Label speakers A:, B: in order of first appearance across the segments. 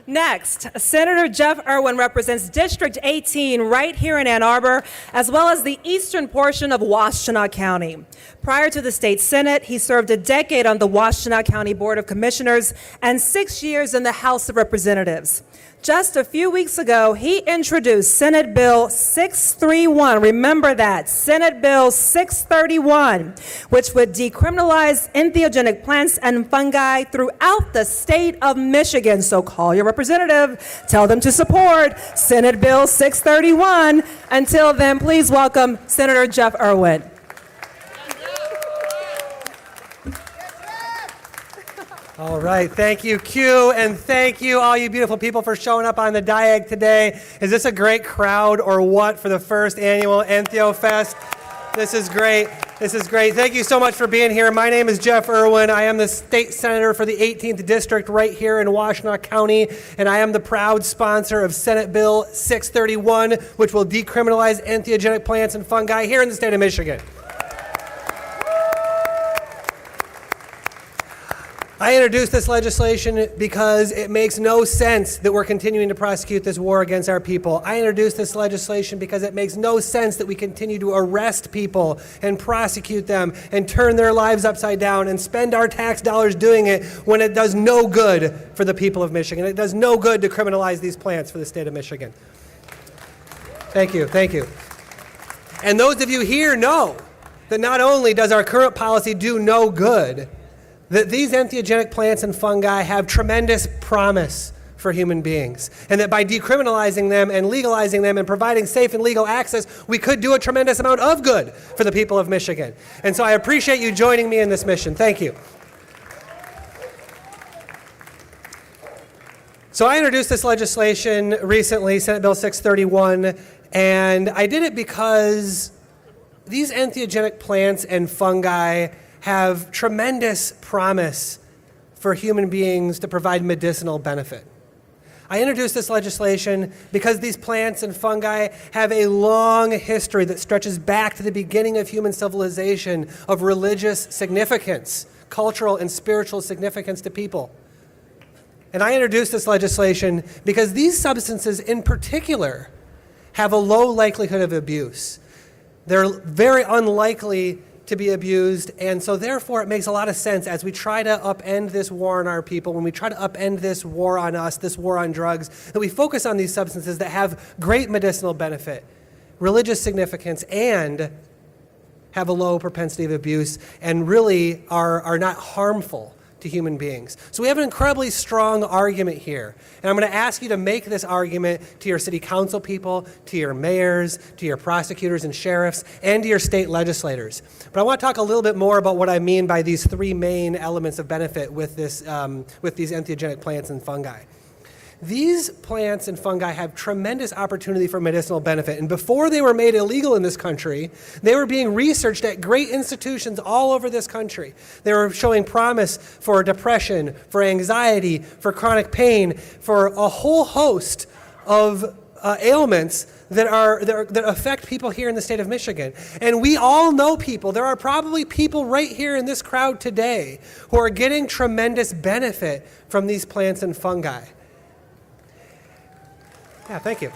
A: Next, Senator Jeff Irwin represents District 18 right here in Ann Arbor, as well as the eastern portion of Washtenaw County. Prior to the state Senate, he served a decade on the Washtenaw County Board of Commissioners and 6 years in the House of Representatives. Just a few weeks ago, he introduced Senate Bill 631. Remember that, Senate Bill 631, which would decriminalize entheogenic plants and fungi throughout the state of Michigan. So call your representative, tell them to support Senate Bill 631. Until then, please welcome Senator Jeff Irwin.
B: All right, thank you, Q, and thank you, all you beautiful people, for showing up on the Diag today. Is this a great crowd or what for the first annual Entheofest? This is great. This is great. Thank you so much for being here. My name is Jeff Irwin. I am the state senator for the 18th district right here in Washtenaw County, and I am the proud sponsor of Senate Bill 631, which will decriminalize entheogenic plants and fungi here in the state of Michigan. I introduced this legislation because it makes no sense that we're continuing to prosecute this war against our people. I introduced this legislation because it makes no sense that we continue to arrest people and prosecute them and turn their lives upside down and spend our tax dollars doing it when it does no good for the people of Michigan. It does no good to criminalize these plants for the state of Michigan. Thank you, thank you. And those of you here know that not only does our current policy do no good, that these entheogenic plants and fungi have tremendous promise for human beings, and that by decriminalizing them and legalizing them and providing safe and legal access, we could do a tremendous amount of good for the people of Michigan. And so I appreciate you joining me in this mission. Thank you. So I introduced this legislation recently, Senate Bill 631, and I did it because these entheogenic plants and fungi have tremendous promise for human beings to provide medicinal benefit. I introduced this legislation because these plants and fungi have a long history that stretches back to the beginning of human civilization of religious significance, cultural and spiritual significance to people. And I introduced this legislation because these substances in particular have a low likelihood of abuse. They're very unlikely to be abused, and so therefore it makes a lot of sense as we try to upend this war on our people, when we try to upend this war on us, this war on drugs, that we focus on these substances that have great medicinal benefit, religious significance, and have a low propensity of abuse, and really are not harmful to human beings. So we have an incredibly strong argument here. And I'm going to ask you to make this argument to your city council people, to your mayors, to your prosecutors and sheriffs, and to your state legislators. But I want to talk a little bit more about what I mean by these three main elements of benefit with these entheogenic plants and fungi. These plants and fungi have tremendous opportunity for medicinal benefit. And before they were made illegal in this country, they were being researched at great institutions all over this country. They were showing promise for depression, for anxiety, for chronic pain, for a whole host of ailments that affect people here in the state of Michigan. And we all know people. There are probably people right here in this crowd today who are getting tremendous benefit from these plants and fungi. Yeah, thank you.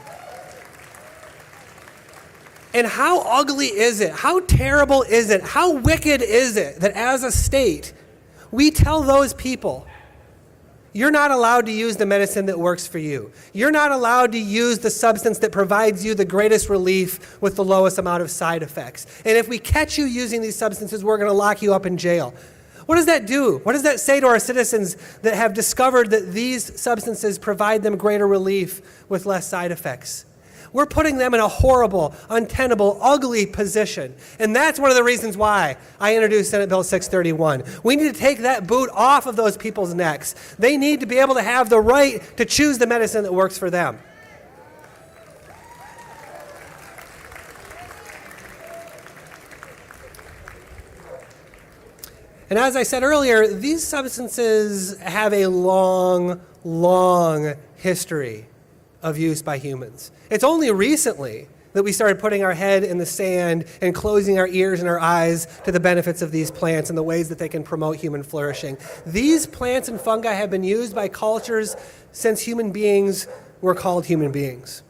B: And how ugly is it? How terrible is it? How wicked is it that as a state, we tell those people, you're not allowed to use the medicine that works for you. You're not allowed to use the substance that provides you the greatest relief with the lowest amount of side effects. And if we catch you using these substances, we're going to lock you up in jail. What does that do? What does that say to our citizens that have discovered that these substances provide them greater relief with less side effects? We're putting them in a horrible, untenable, ugly position. And that's one of the reasons why I introduced Senate Bill 631. We need to take that boot off of those people's necks. They need to be able to have the right to choose the medicine that works for them. And as I said earlier, these substances have a long, long history of use by humans. It's only recently that that we started putting our head in the sand and closing our ears and our eyes to the benefits of these plants and the ways that they can promote human flourishing. These plants and fungi have been used by cultures since human beings were called human beings.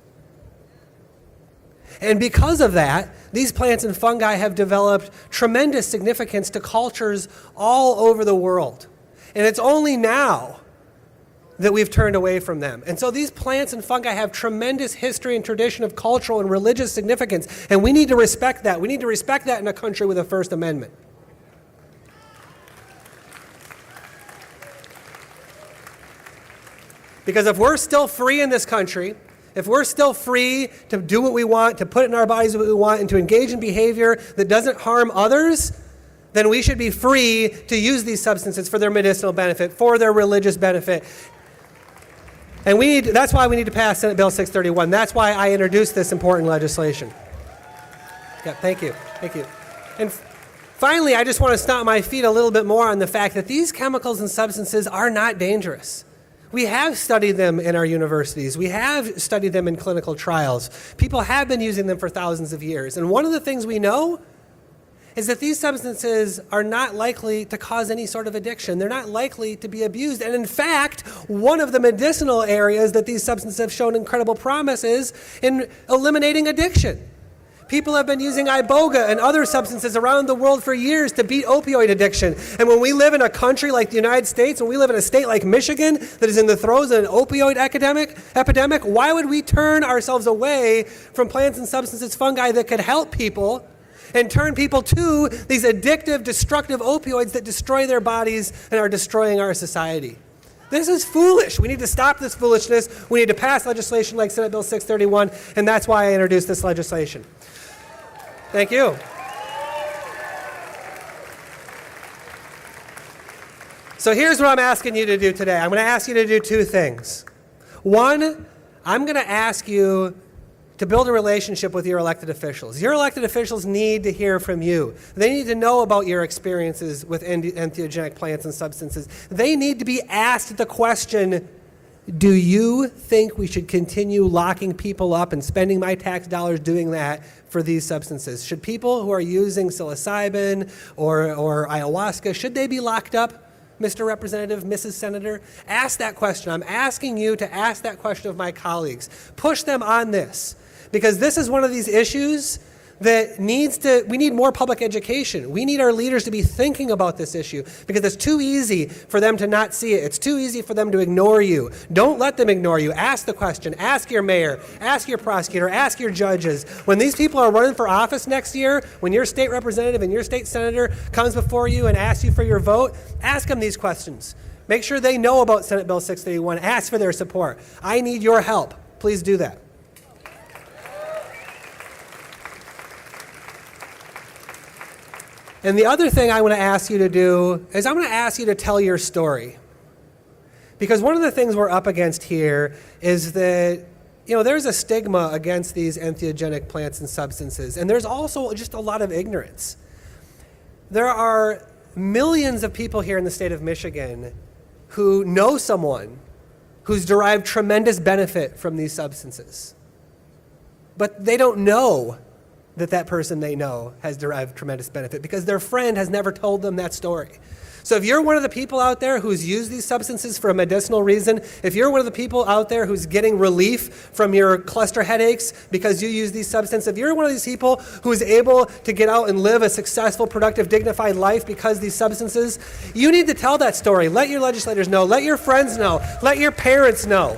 B: And because of that, these plants and fungi have developed tremendous significance to cultures all over the world. And it's only now that we've turned away from them. And so these plants and fungi have tremendous history and tradition of cultural and religious significance, and we need to respect that. We need to respect that in a country with a First Amendment. Because if we're still free in this country, if we're still free to do what we want, to put in our bodies what we want, and to engage in behavior that doesn't harm others, then we should be free to use these substances for their medicinal benefit, for their religious benefit. And that's why we need to pass Senate Bill 631. That's why I introduced this important legislation. Yeah, thank you. Thank you. And finally, I just want to stomp my feet a little bit more on the fact that these chemicals and substances are not dangerous. We have studied them in our universities. We have studied them in clinical trials. People have been using them for thousands of years. And one of the things we know is that these substances are not likely to cause any sort of addiction. They're not likely to be abused. And in fact, one of the medicinal areas that these substances have shown incredible promise is in eliminating addiction. People have been using iboga and other substances around the world for years to beat opioid addiction. And when we live in a country like the United States, when we live in a state like Michigan that is in the throes of an opioid epidemic, why would we turn ourselves away from plants and substances, fungi that could help people and turn people to these addictive, destructive opioids that destroy their bodies and are destroying our society? This is foolish. We need to stop this foolishness. We need to pass legislation like Senate Bill 631, and that's why I introduced this legislation. Thank you. So here's what I'm asking you to do today. I'm going to ask you to do two things. One, I'm going to ask you to build a relationship with your elected officials. Your elected officials need to hear from you. They need to know about your experiences with entheogenic plants and substances. They need to be asked the question, do you think we should continue locking people up and spending my tax dollars doing that for these substances? Should people who are using psilocybin or ayahuasca, should they be locked up, Mr. Representative, Mrs. Senator? Ask that question. I'm asking you to ask that question of my colleagues. Push them on this, because this is one of these issues that we need more public education. We need our leaders to be thinking about this issue, because it's too easy for them to not see it. It's too easy for them to ignore you. Don't let them ignore you. Ask the question. Ask your mayor. Ask your prosecutor. Ask your judges. When these people are running for office next year, when your state representative and your state senator comes before you and asks you for your vote, ask them these questions. Make sure they know about Senate Bill 631. Ask for their support. I need your help. Please do that. And the other thing I want to ask you to do is I'm going to ask you to tell your story. Because one of the things we're up against here is that, there's a stigma against these entheogenic plants and substances. And there's also just a lot of ignorance. There are millions of people here in the state of Michigan who know someone who's derived tremendous benefit from these substances. But they don't know that person they know has derived tremendous benefit because their friend has never told them that story. So if you're one of the people out there who's used these substances for a medicinal reason, if you're one of the people out there who's getting relief from your cluster headaches because you use these substances, if you're one of these people who's able to get out and live a successful, productive, dignified life because these substances, you need to tell that story. Let your legislators know. Let your friends know. Let your parents know.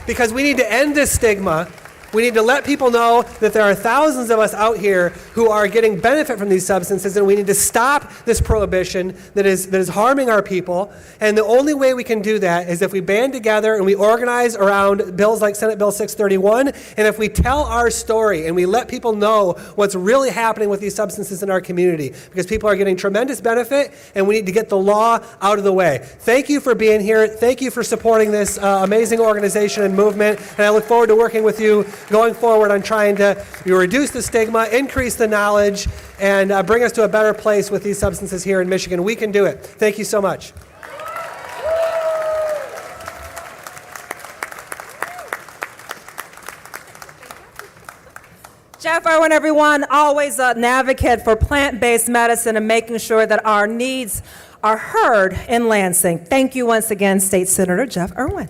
B: Because we need to end this stigma. We need to let people know that there are thousands of us out here who are getting benefit from these substances, and we need to stop this prohibition that is harming our people. And the only way we can do that is if we band together and we organize around bills like Senate Bill 631, and if we tell our story and we let people know what's really happening with these substances in our community, because people are getting tremendous benefit, and we need to get the law out of the way. Thank you for being here. Thank you for supporting this amazing organization and movement, and I look forward to working with you going forward on trying to reduce the stigma, increase the knowledge, and bring us to a better place with these substances here in Michigan. We can do it. Thank you so much.
A: Jeff Irwin, everyone, always an advocate for plant-based medicine and making sure that our needs are heard in Lansing. Thank you once again, State Senator Jeff Irwin.